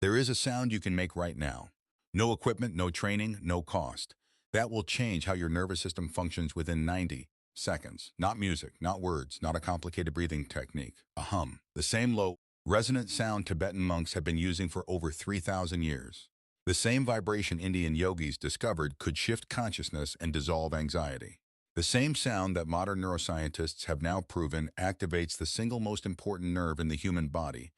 There is a sound you can make right now. No equipment, no training, no cost. That will change how your nervous system functions within 90 seconds. Not music, not words, not a complicated breathing technique. A hum. The same low, resonant sound Tibetan monks have been using for over 3,000 years. The same vibration Indian yogis discovered could shift consciousness and dissolve anxiety. The same sound that modern neuroscientists have now proven activates the single most important nerve in the human body,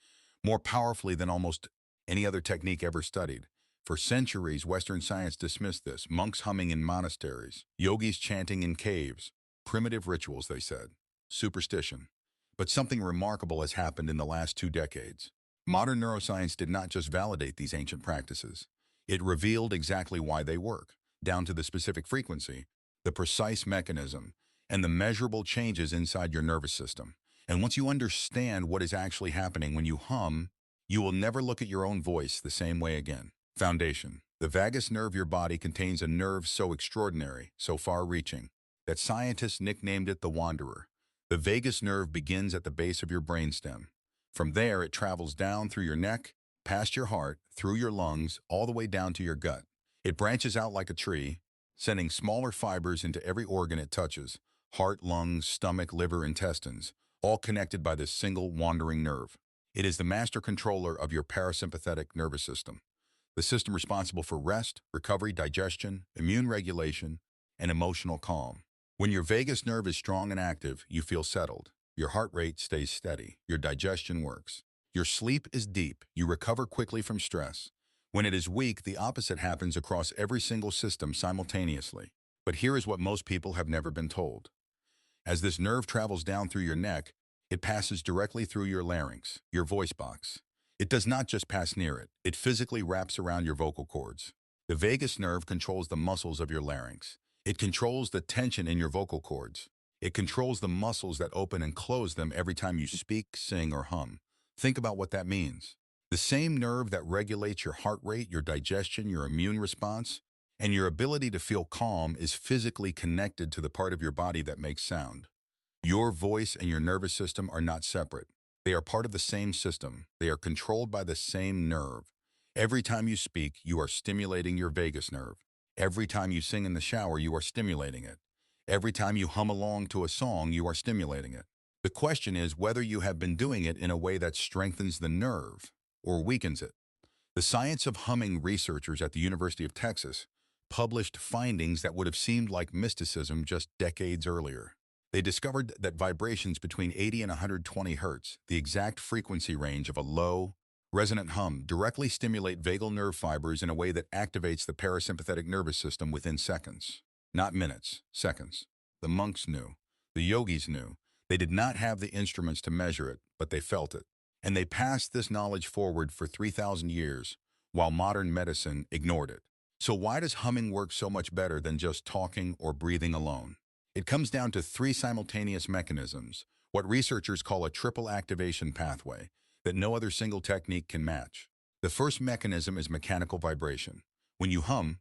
more powerfully than almost any other technique ever studied. For centuries, Western science dismissed this. Monks humming in monasteries, yogis chanting in caves. Primitive rituals, they said. Superstition. But something remarkable has happened in the last 2 decades. Modern neuroscience did not just validate these ancient practices. It revealed exactly why they work, down to the specific frequency, the precise mechanism, and the measurable changes inside your nervous system. And once you understand what is actually happening when you hum, you will never look at your own voice the same way again. Foundation. The vagus nerve of your body contains a nerve so extraordinary, so far-reaching, that scientists nicknamed it the Wanderer. The vagus nerve begins at the base of your brainstem. From there, it travels down through your neck, past your heart, through your lungs, all the way down to your gut. It branches out like a tree, sending smaller fibers into every organ it touches: heart, lungs, stomach, liver, intestines, all connected by this single wandering nerve. It is the master controller of your parasympathetic nervous system, the system responsible for rest, recovery, digestion, immune regulation, and emotional calm. When your vagus nerve is strong and active, you feel settled. Your heart rate stays steady. Your digestion works. Your sleep is deep. You recover quickly from stress. When it is weak, the opposite happens across every single system simultaneously. But here is what most people have never been told. As this nerve travels down through your neck, it passes directly through your larynx, your voice box. It does not just pass near it. It physically wraps around your vocal cords. The vagus nerve controls the muscles of your larynx. It controls the tension in your vocal cords. It controls the muscles that open and close them every time you speak, sing, or hum. Think about what that means. The same nerve that regulates your heart rate, your digestion, your immune response, and your ability to feel calm is physically connected to the part of your body that makes sound. Your voice and your nervous system are not separate. They are part of the same system. They are controlled by the same nerve. Every time you speak, you are stimulating your vagus nerve. Every time you sing in the shower, you are stimulating it. Every time you hum along to a song, you are stimulating it. The question is whether you have been doing it in a way that strengthens the nerve or weakens it. The science of humming researchers at the University of Texas published findings that would have seemed like mysticism just decades earlier. They discovered that vibrations between 80 and 120 hertz, the exact frequency range of a low, resonant hum, directly stimulate vagal nerve fibers in a way that activates the parasympathetic nervous system within seconds. Not minutes, seconds. The monks knew. The yogis knew. They did not have the instruments to measure it, but they felt it. And they passed this knowledge forward for 3,000 years, while modern medicine ignored it. So why does humming work so much better than just talking or breathing alone? It comes down to 3 simultaneous mechanisms, what researchers call a triple activation pathway, that no other single technique can match. The first mechanism is mechanical vibration. When you hum,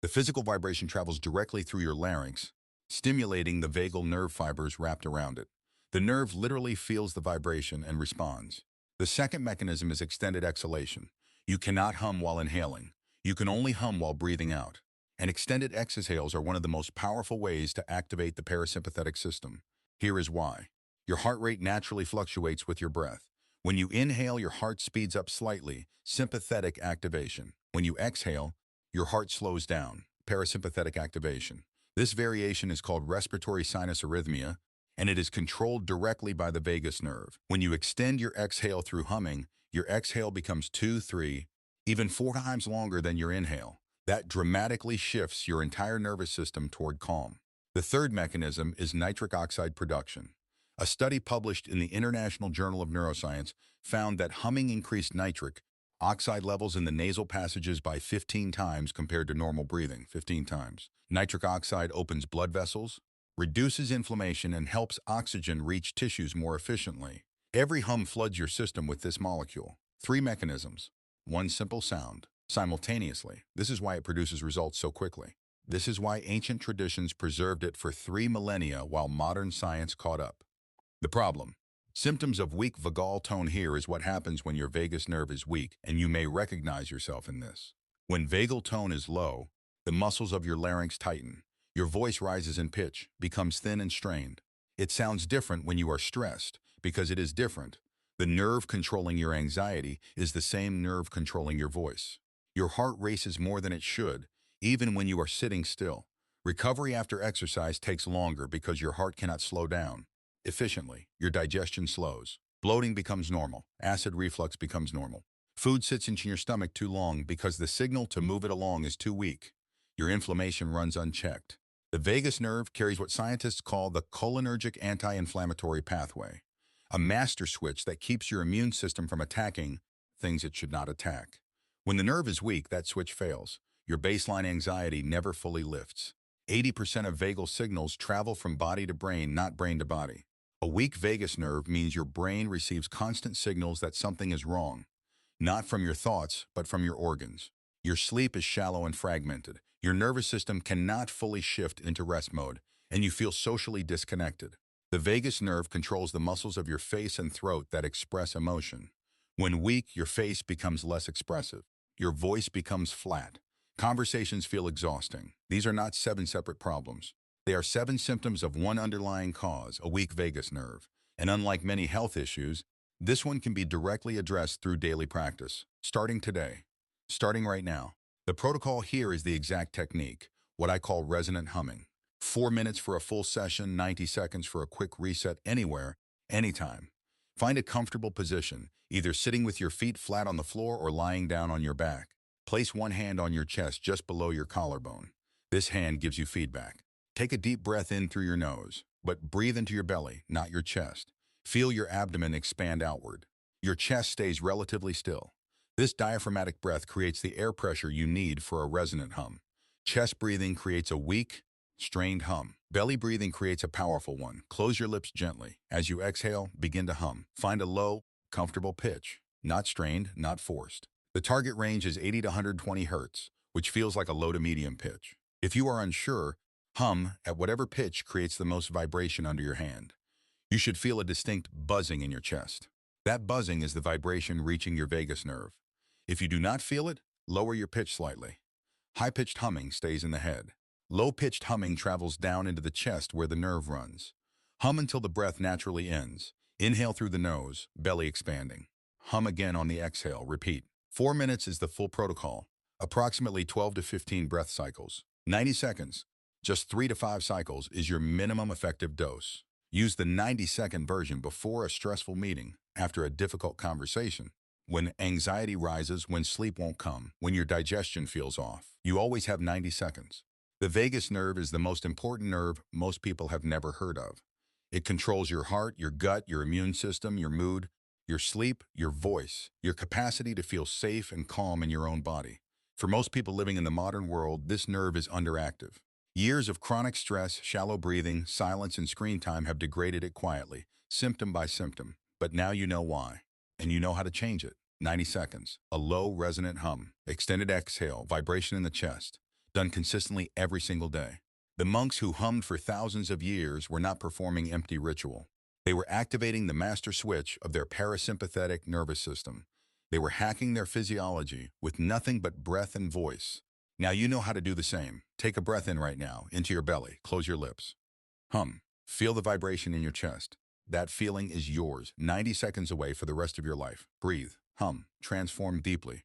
the physical vibration travels directly through your larynx, stimulating the vagal nerve fibers wrapped around it. The nerve literally feels the vibration and responds. The second mechanism is extended exhalation. You cannot hum while inhaling. You can only hum while breathing out. And extended exhales are one of the most powerful ways to activate the parasympathetic system. Here is why. Your heart rate naturally fluctuates with your breath. When you inhale, your heart speeds up slightly, sympathetic activation. When you exhale, your heart slows down, parasympathetic activation. This variation is called respiratory sinus arrhythmia, and it is controlled directly by the vagus nerve. When you extend your exhale through humming, your exhale becomes 2, 3, even 4 times longer than your inhale. That dramatically shifts your entire nervous system toward calm. The third mechanism is nitric oxide production. A study published in the International Journal of Neuroscience found that humming increased nitric oxide levels in the nasal passages by 15 times compared to normal breathing, 15 times. Nitric oxide opens blood vessels, reduces inflammation, and helps oxygen reach tissues more efficiently. Every hum floods your system with this molecule. 3 mechanisms, 1 simple sound, simultaneously. This is why it produces results so quickly. This is why ancient traditions preserved it for 3 millennia while modern science caught up. The problem: Symptoms of weak vagal tone. Here is what happens when your vagus nerve is weak, and you may recognize yourself in this. When vagal tone is low, the muscles of your larynx tighten. Your voice rises in pitch, becomes thin and strained. It sounds different when you are stressed, because it is different. The nerve controlling your anxiety is the same nerve controlling your voice. Your heart races more than it should, even when you are sitting still. Recovery after exercise takes longer because your heart cannot slow down efficiently. Your digestion slows. Bloating becomes normal. Acid reflux becomes normal. Food sits in your stomach too long because the signal to move it along is too weak. Your inflammation runs unchecked. The vagus nerve carries what scientists call the cholinergic anti-inflammatory pathway, a master switch that keeps your immune system from attacking things it should not attack. When the nerve is weak, that switch fails. Your baseline anxiety never fully lifts. 80% of vagal signals travel from body to brain, not brain to body. A weak vagus nerve means your brain receives constant signals that something is wrong, not from your thoughts, but from your organs. Your sleep is shallow and fragmented. Your nervous system cannot fully shift into rest mode, and you feel socially disconnected. The vagus nerve controls the muscles of your face and throat that express emotion. When weak, your face becomes less expressive. Your voice becomes flat. Conversations feel exhausting. These are not 7 separate problems. They are 7 symptoms of one underlying cause, a weak vagus nerve. And unlike many health issues, this one can be directly addressed through daily practice, starting today, starting right now. The protocol here is the exact technique, what I call resonant humming. 4 minutes for a full session, 90 seconds for a quick reset anywhere, anytime. Find a comfortable position, either sitting with your feet flat on the floor or lying down on your back. Place one hand on your chest just below your collarbone. This hand gives you feedback. Take a deep breath in through your nose, but breathe into your belly, not your chest. Feel your abdomen expand outward. Your chest stays relatively still. This diaphragmatic breath creates the air pressure you need for a resonant hum. Chest breathing creates a weak, strained hum. Belly breathing creates a powerful one. Close your lips gently. As you exhale, begin to hum. Find a low, comfortable pitch, not strained, not forced. The target range is 80 to 120 Hz, which feels like a low to medium pitch. If you are unsure, hum at whatever pitch creates the most vibration under your hand. You should feel a distinct buzzing in your chest. That buzzing is the vibration reaching your vagus nerve. If you do not feel it, lower your pitch slightly. High-pitched humming stays in the head. Low-pitched humming travels down into the chest where the nerve runs. Hum until the breath naturally ends. Inhale through the nose, belly expanding. Hum again on the exhale, repeat. 4 minutes is the full protocol, approximately 12 to 15 breath cycles. 90 seconds, just 3 to 5 cycles is your minimum effective dose. Use the 90-second version before a stressful meeting, after a difficult conversation, when anxiety rises, when sleep won't come, when your digestion feels off. You always have 90 seconds. The vagus nerve is the most important nerve most people have never heard of. It controls your heart, your gut, your immune system, your mood, your sleep, your voice, your capacity to feel safe and calm in your own body. For most people living in the modern world, this nerve is underactive. Years of chronic stress, shallow breathing, silence, and screen time have degraded it quietly, symptom by symptom. But now you know why, and you know how to change it. 90 seconds, a low resonant hum, extended exhale, vibration in the chest, done consistently every single day. The monks who hummed for thousands of years were not performing empty ritual. They were activating the master switch of their parasympathetic nervous system. They were hacking their physiology with nothing but breath and voice. Now you know how to do the same. Take a breath in right now, into your belly. Close your lips. Hum. Feel the vibration in your chest. That feeling is yours, 90 seconds away for the rest of your life. Breathe. Hum. Transform deeply.